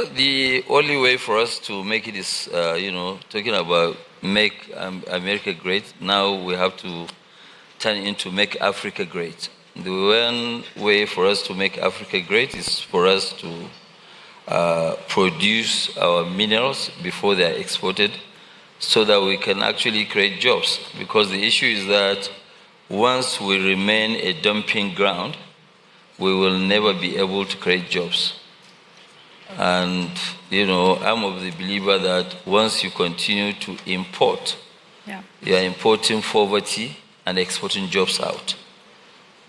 Well, the only way for us to make it is, talking about make America great. Now we have to turn into make Africa great. The one way for us to make Africa great is for us to produce our minerals before they are exported so that we can actually create jobs. Because the issue is that once we remain a dumping ground, we will never be able to create jobs. And, I'm of the believer that once you continue to import, you are importing poverty and exporting jobs out.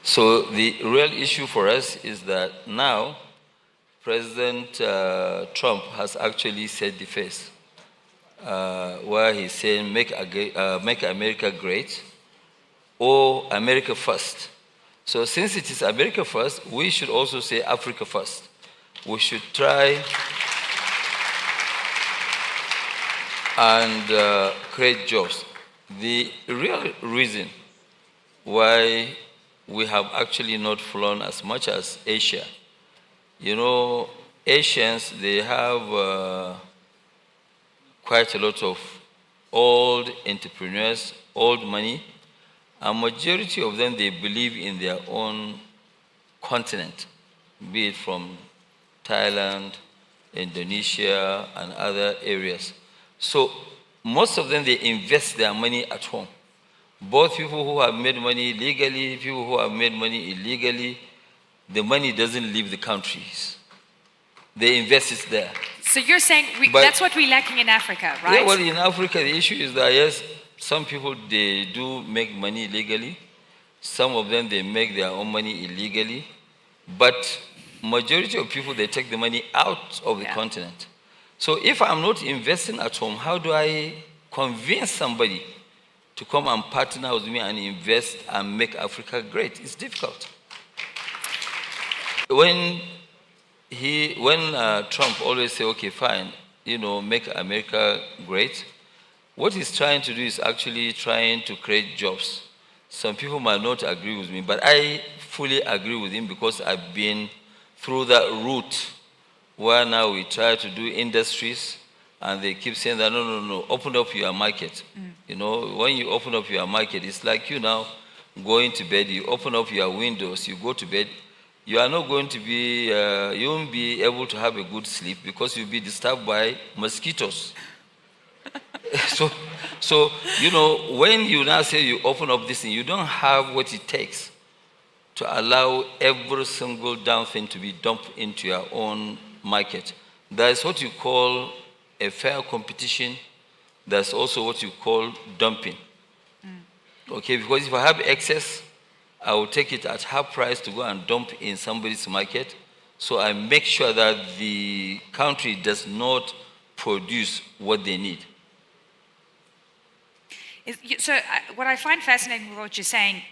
So the real issue for us is that now President Trump has actually set the face, where he's saying make America great or America first. So since it is America first, we should also say Africa first. We should try and create jobs. The real reason why we have actually not flown as much as Asia, Asians, they have quite a lot of old entrepreneurs, old money, and majority of them, they believe in their own continent, be it from Thailand, Indonesia, and other areas. So most of them, they invest their money at home. Both people who have made money legally, people who have made money illegally, the money doesn't leave the countries. They invest it there. So you're saying that's what we're lacking in Africa, right? Yeah, well, in Africa, the issue is that, yes, some people, they do make money legally. Some of them, they make their own money illegally. But majority of people, they take the money out of the continent. So if I'm not investing at home, how do I convince somebody to come and partner with me and invest and make Africa great? It's difficult. When Trump always say, okay, fine, make America great, what he's trying to do is actually trying to create jobs. Some people might not agree with me, but I fully agree with him because I've been through that route where now we try to do industries and they keep saying that, no, open up your market. When you open up your market, it's like you now going to bed, you open up your windows, you go to bed, you are not going to be, you won't be able to have a good sleep because you'll be disturbed by mosquitoes. So, when you now say you open up this thing, you don't have what it takes to allow every single damn thing to be dumped into your own market. That's what you call a fair competition. That's also what you call dumping. Okay, because if I have excess, I will take it at half price to go and dump in somebody's market. So I make sure that the country does not produce what they need. So what I find fascinating with what you're saying,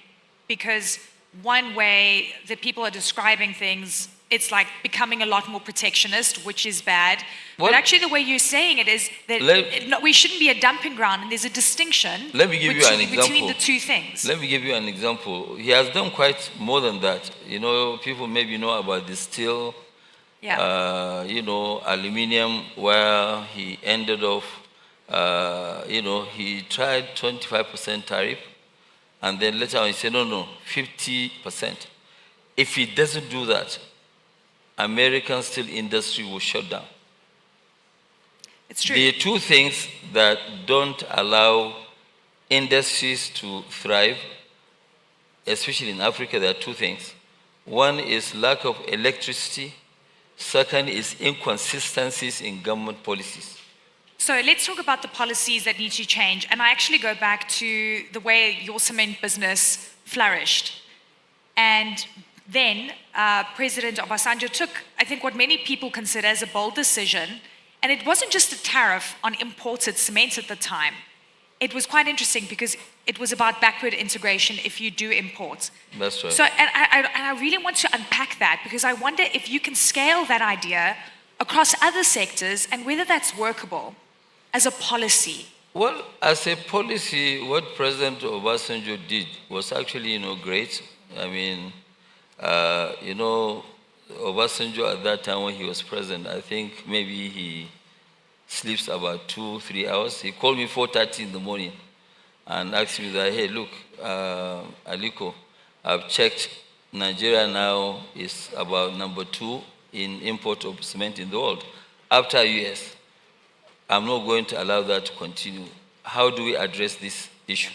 because one way that people are describing things, it's like becoming a lot more protectionist, which is bad. But actually the way you're saying it is that we shouldn't be a dumping ground, and there's a distinction between the two things. Let me give you an example. He has done quite more than that. People maybe know about the steel, aluminium, where he ended off, he tried 25% tariff, and then later on he said, no, 50%. If he doesn't do that, American steel industry will shut down. It's true. The two things that don't allow industries to thrive, especially in Africa, there are two things. One is lack of electricity. Second is inconsistencies in government policies. So let's talk about the policies that need to change. And I actually go back to the way your cement business flourished. And then President Obasanjo took, I think, what many people consider as a bold decision. And it wasn't just a tariff on imported cement at the time. It was quite interesting because it was about backward integration if you do import. That's right. So, and I really want to unpack that, because I wonder if you can scale that idea across other sectors and whether that's workable as a policy. Well, as a policy, what President Obasanjo did was actually, great. I mean, Obasanjo at that time when he was president, I think maybe he sleeps about 2-3 hours. He called me 4:30 in the morning and asked me that, hey, look, Aliko, I've checked. Nigeria now is about number 2 in import of cement in the world, after US. I'm not going to allow that to continue. How do we address this issue?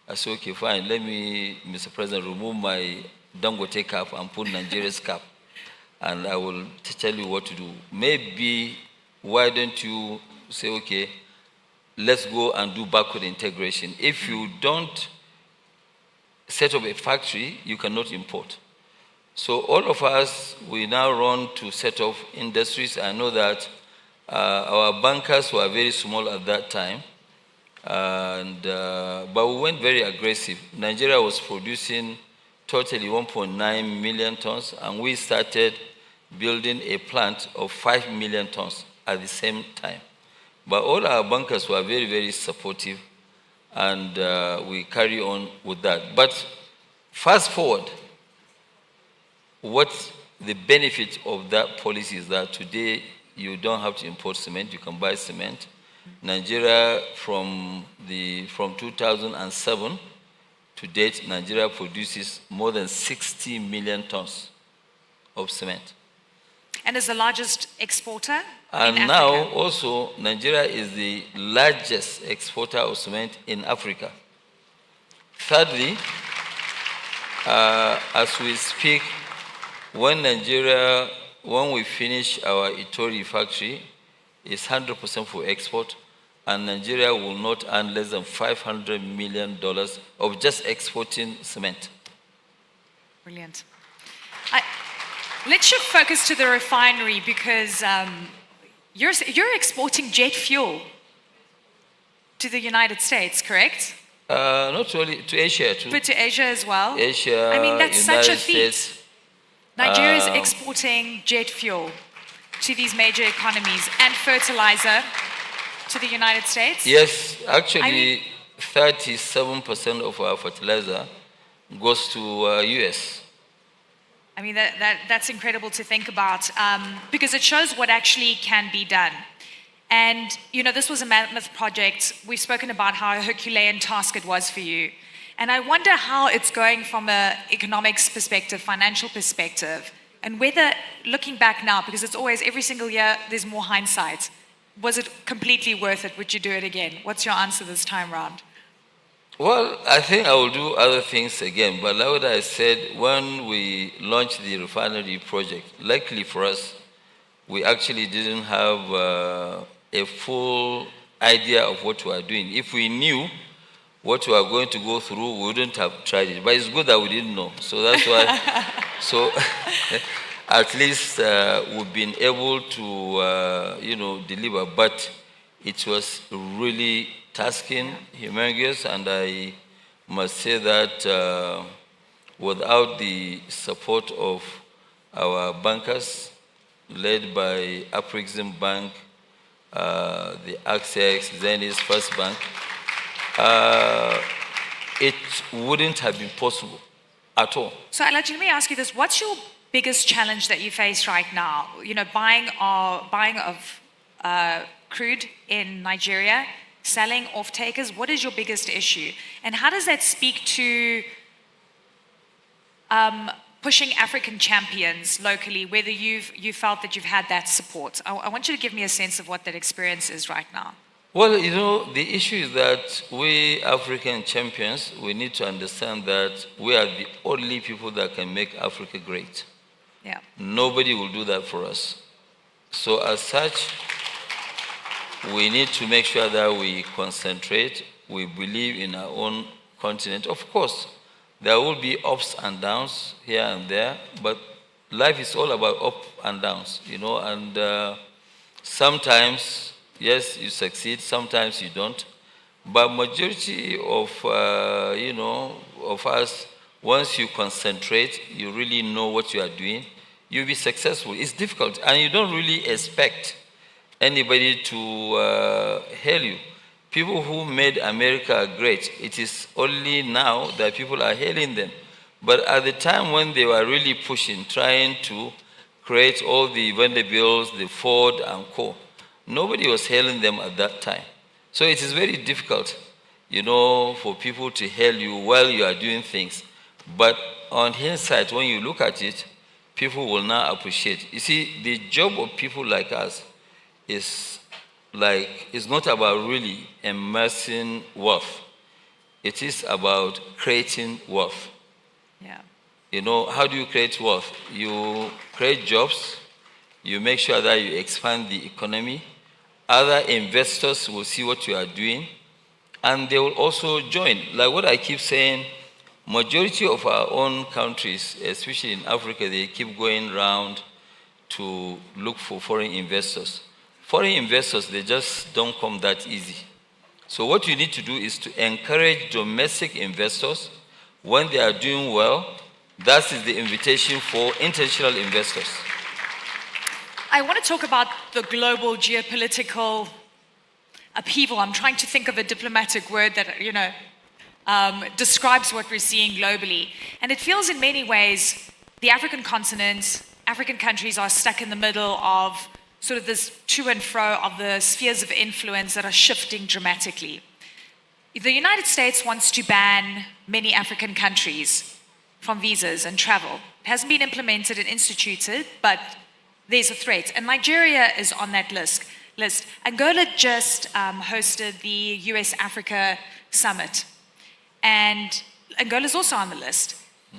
I said, okay, fine. Let me, Mr. President, remove my Dangote cap and put Nigeria's cap, and I will tell you what to do. Maybe, why don't you say, okay, let's go and do backward integration. If you don't set up a factory, you cannot import. So all of us, we now run to set up industries. I know that our bankers were very small at that time, but we went very aggressive. Nigeria was producing totally 1.9 million tons, and we started building a plant of 5 million tons at the same time. But all our bankers were very, very supportive, and we carry on with that. But fast forward, what the benefit of that policy is that today you don't have to import cement, you can buy cement. Nigeria, from 2007 to date, Nigeria produces more than 60 million tons of cement. And is the largest exporter And in now Africa. also Nigeria is the largest exporter of cement in Africa. Thirdly, as we speak, when we finish our Itori factory, it's 100% for export, and Nigeria will not earn less than $500 million of just exporting cement. Brilliant. Let's shift focus to the refinery, because you're exporting jet fuel to the United States, correct? Not only to Asia too. But to Asia as well? Asia, I mean, that's United such a feat. States. Nigeria is exporting jet fuel to these major economies and fertilizer to the United States? Yes, actually, 37% of our fertilizer goes to US. I mean, that's incredible to think about, because it shows what actually can be done. And, you know, this was a mammoth project. We've spoken about how a Herculean task it was for you. And I wonder how it's going from an economics perspective, financial perspective, and whether, looking back now, because it's always, every single year, there's more hindsight, was it completely worth it? Would you do it again? What's your answer this time round? Well, I think I will do other things again, but like what I said, when we launched the refinery project, luckily for us, we actually didn't have a full idea of what we are doing. If we knew what we are going to go through, we wouldn't have tried it. But it's good that we didn't know. So that's why, so at least we've been able to, deliver. But it was really tasking, humongous, and I must say that without the support of our bankers, led by Afreximbank, the Access, Zenith, First Bank, it wouldn't have been possible at all. So, Elijah, let me ask you this. What's your biggest challenge that you face right now? You know, buying of crude in Nigeria, selling off-takers. What is your biggest issue? And how does that speak to pushing African champions locally, whether you felt that you've had that support? I want you to give me a sense of what that experience is right now. Well, the issue is that we African champions, we need to understand that we are the only people that can make Africa great. Yeah. Nobody will do that for us. So as such, we need to make sure that we concentrate, we believe in our own continent. Of course, there will be ups and downs here and there, but life is all about up and downs, and sometimes, yes, you succeed, sometimes you don't. But majority of, of us, once you concentrate, you really know what you are doing, you'll be successful. It's difficult, and you don't really expect anybody to hail you. People who made America great, it is only now that people are hailing them. But at the time when they were really pushing, trying to create all the Vanderbilts, the Ford and co, nobody was hailing them at that time. So it is very difficult, for people to hail you while you are doing things. But on hindsight, when you look at it, people will now appreciate. You see, the job of people like us is not about really amassing wealth. It is about creating wealth. Yeah. How do you create wealth? You create jobs, you make sure that you expand the economy, other investors will see what you are doing, and they will also join. Like what I keep saying, majority of our own countries, especially in Africa, they keep going around to look for foreign investors. Foreign investors, they just don't come that easy. So what you need to do is to encourage domestic investors. When they are doing well, that is the invitation for international investors. I want to talk about the global geopolitical upheaval. I'm trying to think of a diplomatic word that, describes what we're seeing globally. And it feels in many ways the African continent, African countries are stuck in the middle of sort of this to and fro of the spheres of influence that are shifting dramatically. The United States wants to ban many African countries from visas and travel. It hasn't been implemented and instituted, but there's a threat. And Nigeria is on that list. Angola just hosted the US-Africa Summit. And Angola is also on the list.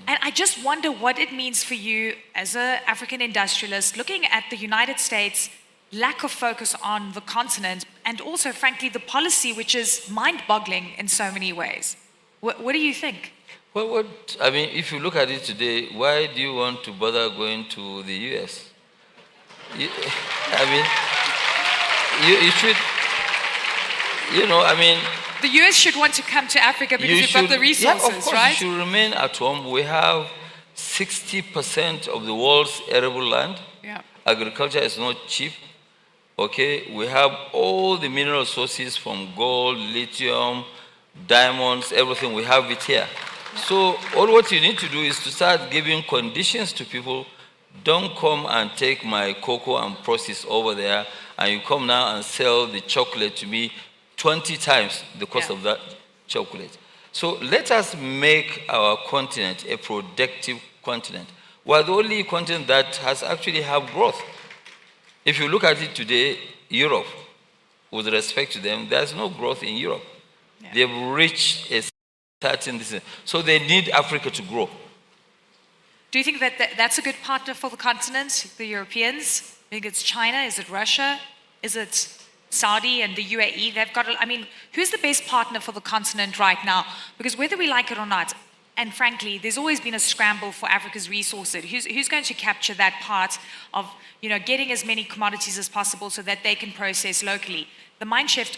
And I just wonder what it means for you as an African industrialist, looking at the United States' lack of focus on the continent, and also, frankly, the policy, which is mind-boggling in so many ways. What do you think? Well, if you look at it today, why do you want to bother going to the US? You should, the US should want to come to Africa because we've got the resources, yeah, of course, right? You should remain at home. We have 60% of the world's arable land. Yeah. Agriculture is not cheap. Okay, we have all the mineral sources from gold, lithium, diamonds, everything. We have it here. Yeah. So all what you need to do is to start giving conditions to people. Don't come and take my cocoa and process over there, and you come now and sell the chocolate to me 20 times the cost of that chocolate. So let us make our continent a productive continent. We're the only continent that has actually have growth. If you look at it today, Europe, with respect to them, there's no growth in Europe. Yeah. They've reached a certain distance. So they need Africa to grow. Do you think that that's a good partner for the continent, the Europeans? I think it's China, is it Russia? Is it Saudi and the UAE? Who's the best partner for the continent right now? Because whether we like it or not, and frankly, there's always been a scramble for Africa's resources. Who's going to capture that part of, getting as many commodities as possible so that they can process locally? The mind shift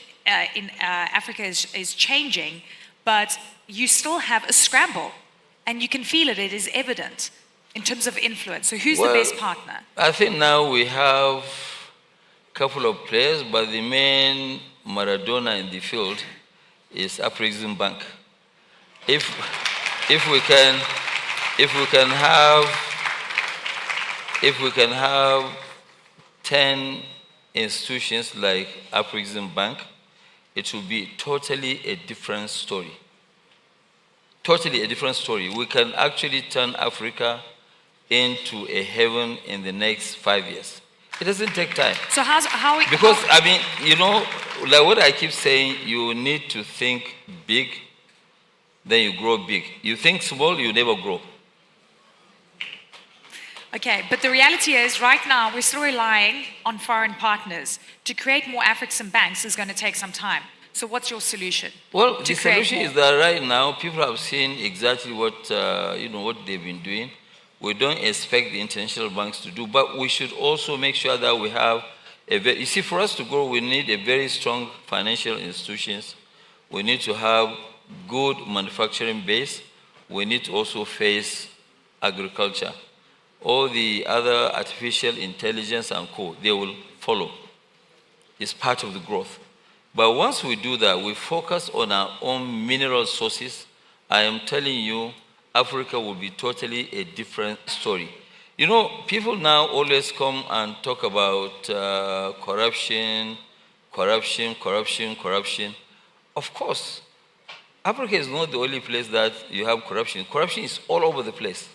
in Africa is changing, but you still have a scramble, and you can feel it. It is evident in terms of influence. So who's the best partner? I think now we have a couple of players, but the main Maradona in the field is Afreximbank. If we can have 10 institutions like Afreximbank, it will be totally a different story. Totally a different story. We can actually turn Africa into a heaven in the next 5 years. It doesn't take time. So because like what I keep saying, you need to think big, then you grow big. You think small, you never grow. Okay, but the reality is, right now, we're still relying on foreign partners. To create more Afreximbanks is going to take some time. So what's your solution? Well, the solution is that right now, people have seen exactly what they've been doing. We don't expect the international banks to do, but we should also make sure that we have you see, for us to grow, we need a very strong financial institutions. We need to have good manufacturing base. We need to also face agriculture. All the other artificial intelligence and co, they will follow. It's part of the growth. But once we do that, we focus on our own mineral sources. I am telling you, Africa will be totally a different story. You know, people now always come and talk about corruption, corruption, corruption, corruption. Of course, Africa is not the only place that you have corruption. Corruption is all over the place.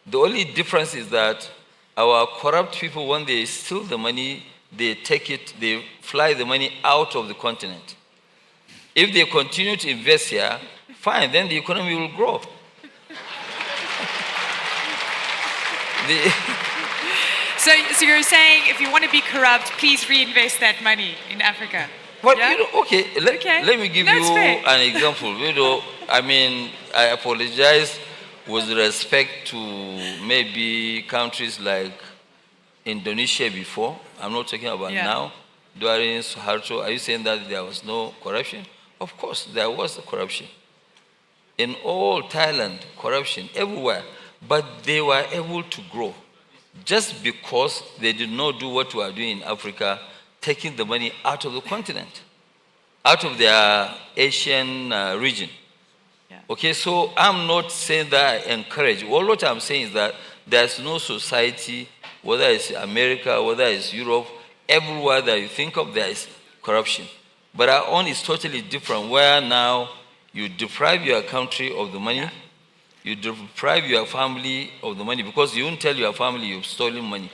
The only difference is that our corrupt people, when they steal the money, they take it, they fly the money out of the continent. If they continue to invest here, fine, then the economy will grow. So you're saying if you want to be corrupt, please reinvest that money in Africa? But, yeah? you know, okay, let me give you an example. You know, I mean, I apologize with respect to maybe countries like Indonesia before. I'm not talking about now. During Suharto, are you saying that there was no corruption? Of course, there was corruption. In all Thailand, corruption everywhere. But they were able to grow just because they did not do what we are doing in Africa, taking the money out of the continent, out of their Asian region. Yeah. Okay, so I'm not saying that I encourage. Well, what I'm saying is that there's no society, whether it's America, whether it's Europe, everywhere that you think of, there is corruption. But our own is totally different, where now you deprive your country of the money, yeah. You deprive your family of the money, because you won't tell your family you've stolen money.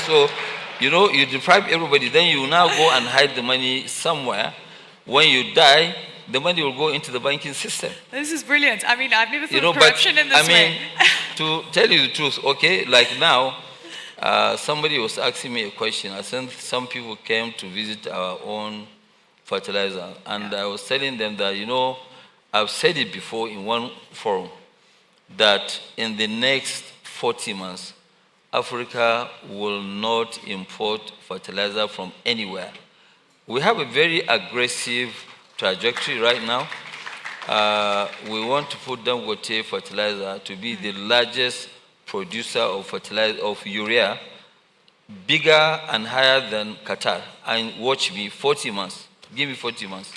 So, you know, you deprive everybody, then you now go and hide the money somewhere. When you die, the money will go into the banking system. This is brilliant. I mean, I've never thought of corruption in this way. To tell you the truth, okay, like now, somebody was asking me a question. I sent some people came to visit our own fertilizer, and I was telling them that, you know, I've said it before in one forum, that in the next 40 months, Africa will not import fertilizer from anywhere. We have a very aggressive trajectory right now. We want to put Dangote fertilizer to be the largest producer of fertilizer, of urea, bigger and higher than Qatar. And watch me, 40 months. Give me 40 months.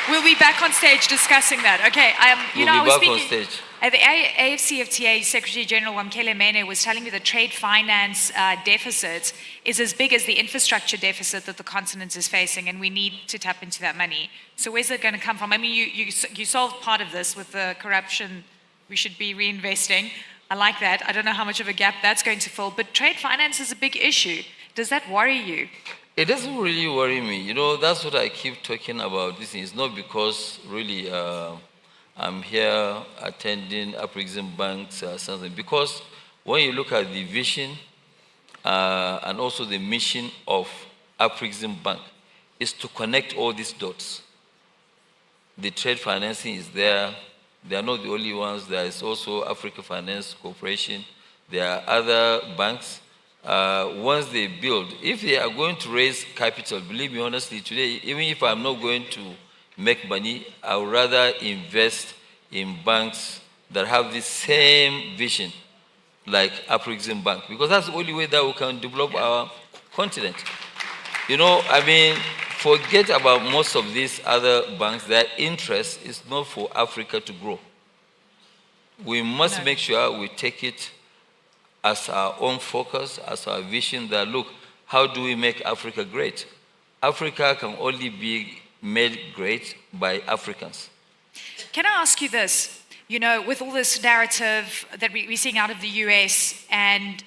We'll be back on stage discussing that. Okay, I was speaking on stage. The AFCFTA Secretary General Wamkele Mene was telling me the trade finance deficit is as big as the infrastructure deficit that the continent is facing, and we need to tap into that money. So where's it going to come from? I mean, you solved part of this with the corruption. We should be reinvesting. I like that. I don't know how much of a gap that's going to fill, but trade finance is a big issue. Does that worry you? It doesn't really worry me. You know, that's what I keep talking about. This is not because really I'm here attending Afreximbank's something. Because when you look at the vision and also the mission of Afreximbank is to connect all these dots. The trade financing is there. They are not the only ones. There is also Africa Finance Corporation. There are other banks. Once they build, if they are going to raise capital, believe me honestly, today, even if I'm not going to make money, I would rather invest in banks that have the same vision like Afreximbank, because that's the only way that we can develop our continent. You know, I mean, forget about most of these other banks. Their interest is not for Africa to grow. We must make sure we take it as our own focus, as our vision, that look, how do we make Africa great? Africa can only be made great by Africans. Can I ask you this? You know, with all this narrative that we're seeing out of the US, and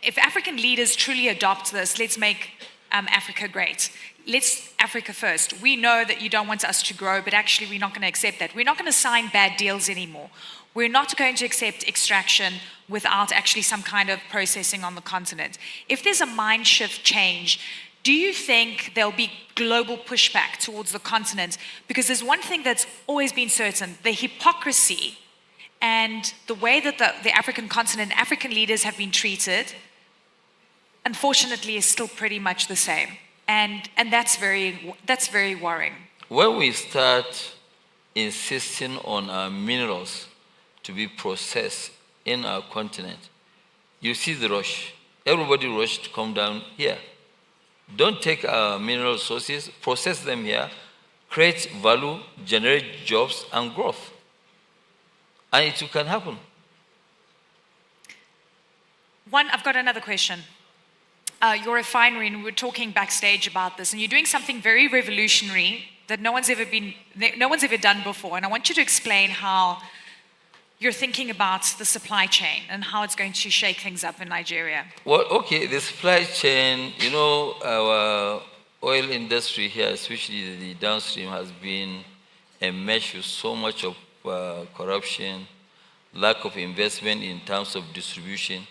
if African leaders truly adopt this, let's make Africa great. Let's Africa first. We know that you don't want us to grow, but actually we're not going to accept that. We're not going to sign bad deals anymore. We're not going to accept extraction without actually some kind of processing on the continent. If there's a mind shift change, do you think there'll be global pushback towards the continent? Because there's one thing that's always been certain, the hypocrisy and the way that the African continent, African leaders have been treated, unfortunately, is still pretty much the same. And that's very worrying. When we start insisting on our minerals to be processed in our continent, you see the rush. Everybody rushed to come down here. Don't take our mineral sources, process them here, create value, generate jobs and growth. And it can happen. I've got another question. Your refinery, and we were talking backstage about this, and you're doing something very revolutionary that no one's ever done before. And I want you to explain how you're thinking about the supply chain and how it's going to shake things up in Nigeria. Well, okay, the supply chain, our oil industry here, especially the downstream, has been enmeshed with so much of corruption, lack of investment in terms of distribution,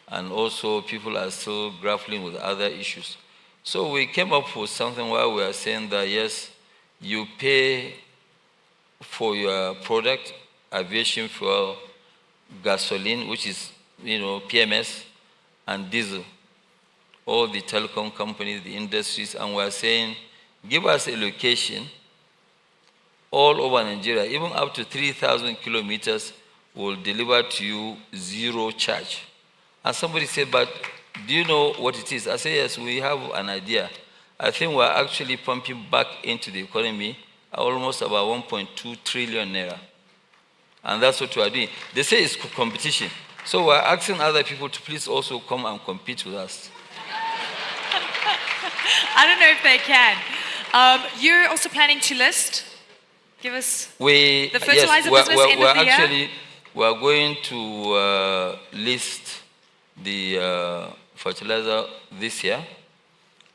and also people are still grappling with other issues. So we came up with something where we are saying that, yes, you pay for your product, aviation fuel, gasoline, which is, PMS, and diesel. All the telecom companies, the industries, and we are saying, give us a location all over Nigeria, even up to 3,000 kilometers, will deliver to you zero charge. And somebody said, but do you know what it is? I said, yes, we have an idea. I think we're actually pumping back into the economy almost about 1.2 trillion naira. And that's what we are doing. They say it's competition. So we're asking other people to please also come and compete with us. I don't know if they can. You're also planning to list? Give us the fertilizer business end of the year? We're going to list the fertilizer this year,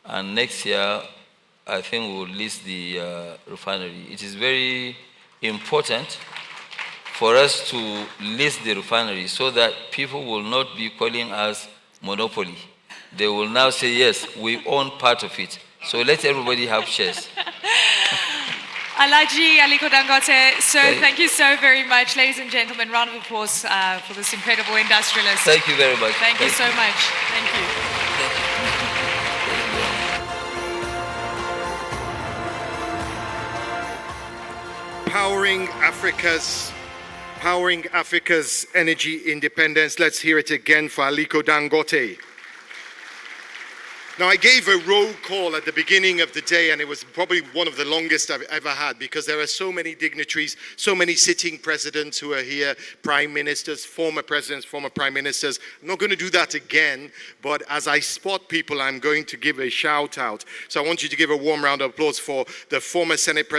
and next year I think we'll list the refinery. It is very important for us to list the refinery so that people will not be calling us monopoly. They will now say, yes, we own part of it. So let everybody have shares. Alhaji Aliko Dangote, sir, thank you so very much. Ladies and gentlemen, round of applause for this incredible industrialist. Thank you very much. Thank you so much. Thank you. Powering Africa's energy independence. Let's hear it again for Aliko Dangote. Now, I gave a roll call at the beginning of the day, and it was probably one of the longest I've ever had because there are so many dignitaries, so many sitting presidents who are here, prime ministers, former presidents, former prime ministers. I'm not going to do that again, but as I spot people, I'm going to give a shout out. So I want you to give a warm round of applause for the former Senate President.